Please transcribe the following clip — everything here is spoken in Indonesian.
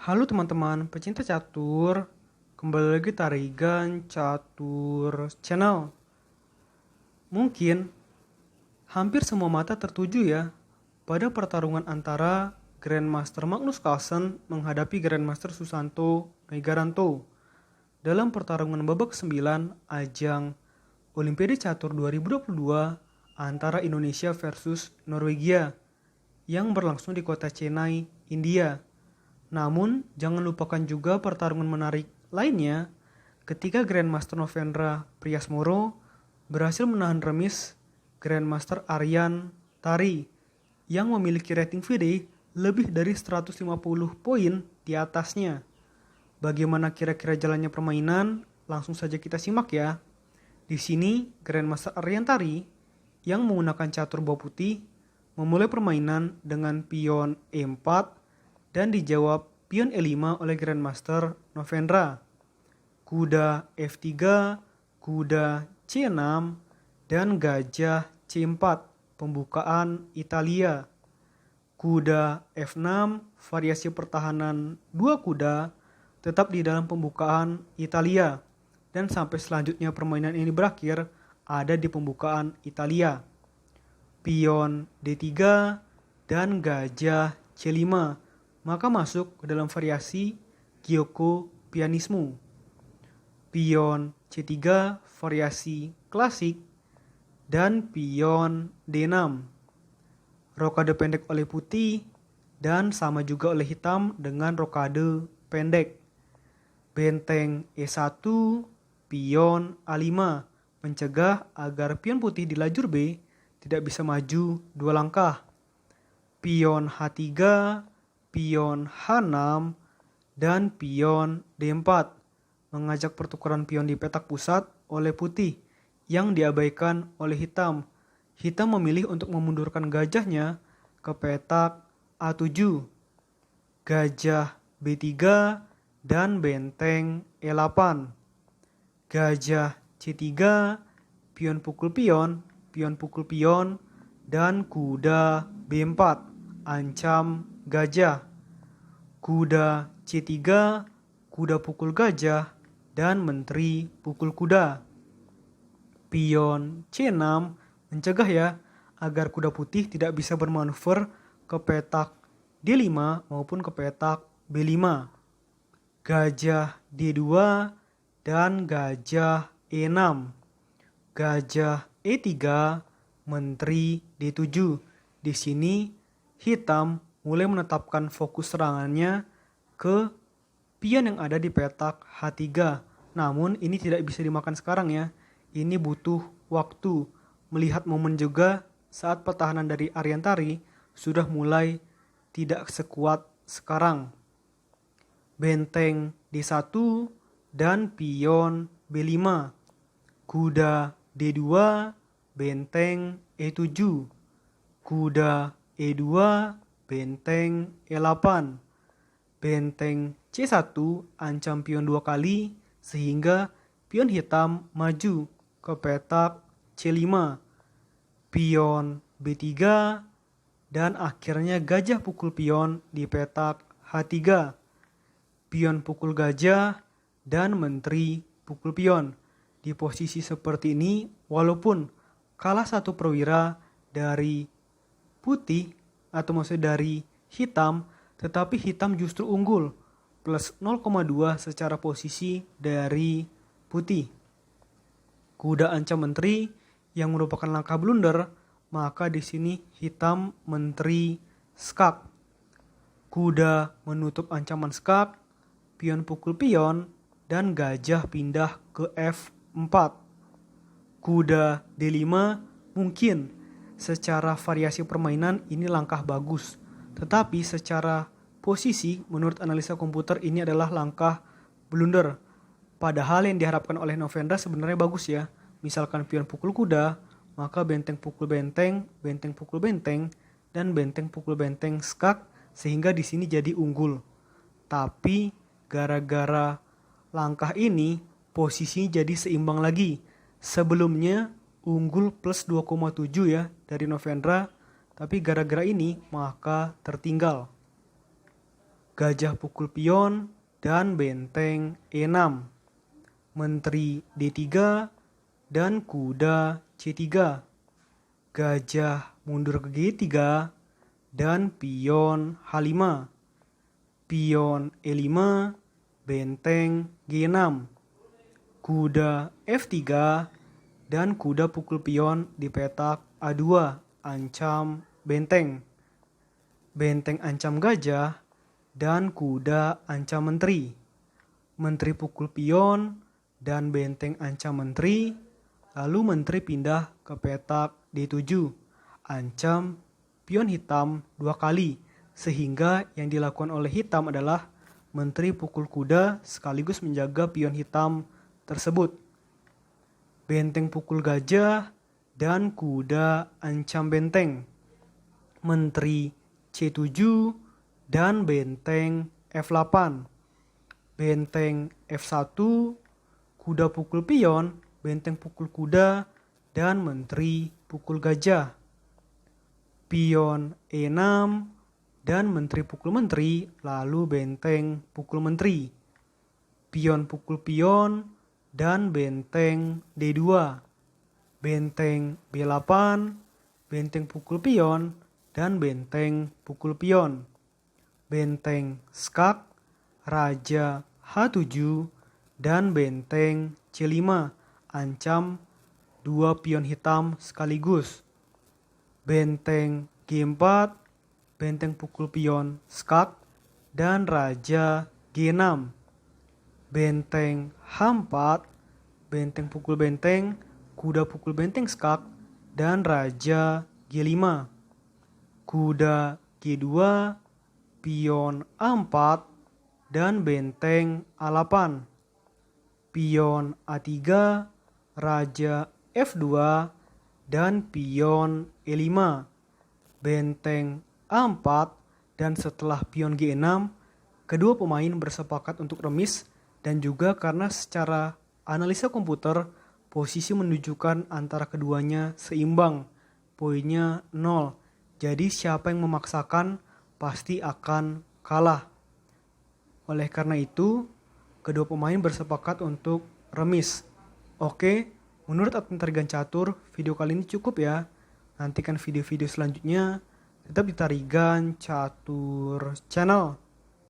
Halo teman-teman pecinta catur, kembali lagi Tarigan Catur Channel. Mungkin hampir semua mata tertuju ya pada pertarungan antara Grandmaster Magnus Carlsen menghadapi Grandmaster Susanto Megaranto dalam pertarungan babak 9 ajang Olimpiade Catur 2022 antara Indonesia versus Norwegia yang berlangsung di kota Chennai, India. Namun, jangan lupakan juga pertarungan menarik lainnya ketika Grandmaster Novendra Priasmoro berhasil menahan remis Grandmaster Aryan Tari yang memiliki rating FIDE lebih dari 150 poin di atasnya. Bagaimana kira-kira jalannya permainan? Langsung saja kita simak ya. Di sini Grandmaster Aryan Tari yang menggunakan catur bawah putih memulai permainan dengan pion E4 dan dijawab pion E5 oleh Grandmaster Novendra. Kuda F3, kuda C6, dan gajah C4, pembukaan Italia. Kuda F6, variasi pertahanan 2 kuda, tetap di dalam pembukaan Italia. Dan sampai selanjutnya permainan ini berakhir, ada di pembukaan Italia. Pion D3 dan gajah C5. Maka masuk ke dalam variasi Gyoko pianismo. Pion C3 variasi klasik dan pion D6. Rokade pendek oleh putih dan sama juga oleh hitam dengan rokade pendek. Benteng E1, pion A5 mencegah agar pion putih di lajur B tidak bisa maju 2 langkah. Pion H3, pion H6, dan pion D4 mengajak pertukaran pion di petak pusat oleh putih yang diabaikan oleh hitam. Hitam memilih untuk memundurkan gajahnya ke petak A7. Gajah B3 dan benteng E8. Gajah C3, pion pukul pion, dan kuda B4 ancam gajah. Kuda C3, kuda pukul gajah, dan menteri pukul kuda. Pion C6 mencegah ya agar kuda putih tidak bisa bermanuver ke petak D5 maupun ke petak B5. Gajah D2 dan gajah E6. Gajah E3, menteri D7. Di sini hitam mulai menetapkan fokus serangannya ke pion yang ada di petak H3. Namun ini tidak bisa dimakan sekarang ya. Ini butuh waktu. Melihat momen juga saat pertahanan dari Aryan Tari sudah mulai tidak sekuat sekarang. Benteng D1 dan pion B5. Kuda D2, benteng E7. Kuda E2, benteng E8. Benteng C1 ancam pion 2 kali sehingga pion hitam maju ke petak C5. Pion B3 dan akhirnya gajah pukul pion di petak H3. Pion pukul gajah dan menteri pukul pion. Di posisi seperti ini walaupun kalah satu perwira dari putih atau maksudnya dari hitam, tetapi hitam justru unggul plus 0,2 secara posisi dari putih. Kuda ancam menteri yang merupakan langkah blunder, maka di sini hitam menteri skak. Kuda menutup ancaman skak, pion pukul pion, dan gajah pindah ke F4. Kuda D5 mungkin secara variasi permainan ini langkah bagus. Tetapi secara posisi menurut analisa komputer ini adalah langkah blunder. Padahal yang diharapkan oleh Novendra sebenarnya bagus ya. Misalkan pion pukul kuda, maka benteng pukul benteng, benteng pukul benteng, dan benteng pukul benteng skak sehingga di sini jadi unggul. Tapi gara-gara langkah ini posisi jadi seimbang lagi. Sebelumnya unggul plus 2,7 ya dari Novendra, tapi gara-gara ini maka tertinggal. gajah pukul pion, dan benteng E6. Menteri D3 dan kuda C3. Gajah mundur ke G3 dan pion H5. Pion E5, benteng G6. Kuda F3 dan kuda pukul pion di petak A2, ancam benteng. Benteng ancam gajah dan kuda ancam menteri. Menteri pukul pion dan benteng ancam menteri, lalu menteri pindah ke petak D7, ancam pion hitam 2 kali, sehingga yang dilakukan oleh hitam adalah menteri pukul kuda sekaligus menjaga pion hitam tersebut. Benteng pukul gajah dan kuda ancam benteng. Menteri C7 dan benteng F8. Benteng F1, kuda pukul pion, benteng pukul kuda, dan menteri pukul gajah. Pion E6 dan menteri pukul menteri, lalu benteng pukul menteri. Pion pukul pion dan benteng D2. Benteng B8, benteng pukul pion, dan benteng pukul pion. Benteng skak, raja H7, dan benteng C5, ancam 2 pion hitam sekaligus. Benteng G4, benteng pukul pion skak, dan raja G6. Benteng H4, benteng pukul benteng, kuda pukul benteng skak, dan raja G5. Kuda G2, pion A4, dan benteng A8. Pion A3, raja F2, dan pion E5. Benteng A4, dan setelah pion G6, kedua pemain bersepakat untuk remis, dan juga karena secara analisa komputer, posisi menunjukkan antara keduanya seimbang, poinnya 0. Jadi siapa yang memaksakan pasti akan kalah. Oleh karena itu, kedua pemain bersepakat untuk remis. Oke, menurut admin Tarigan Catur, video kali ini cukup ya. Nantikan video-video selanjutnya. Tetap di Tarigan Catur Channel.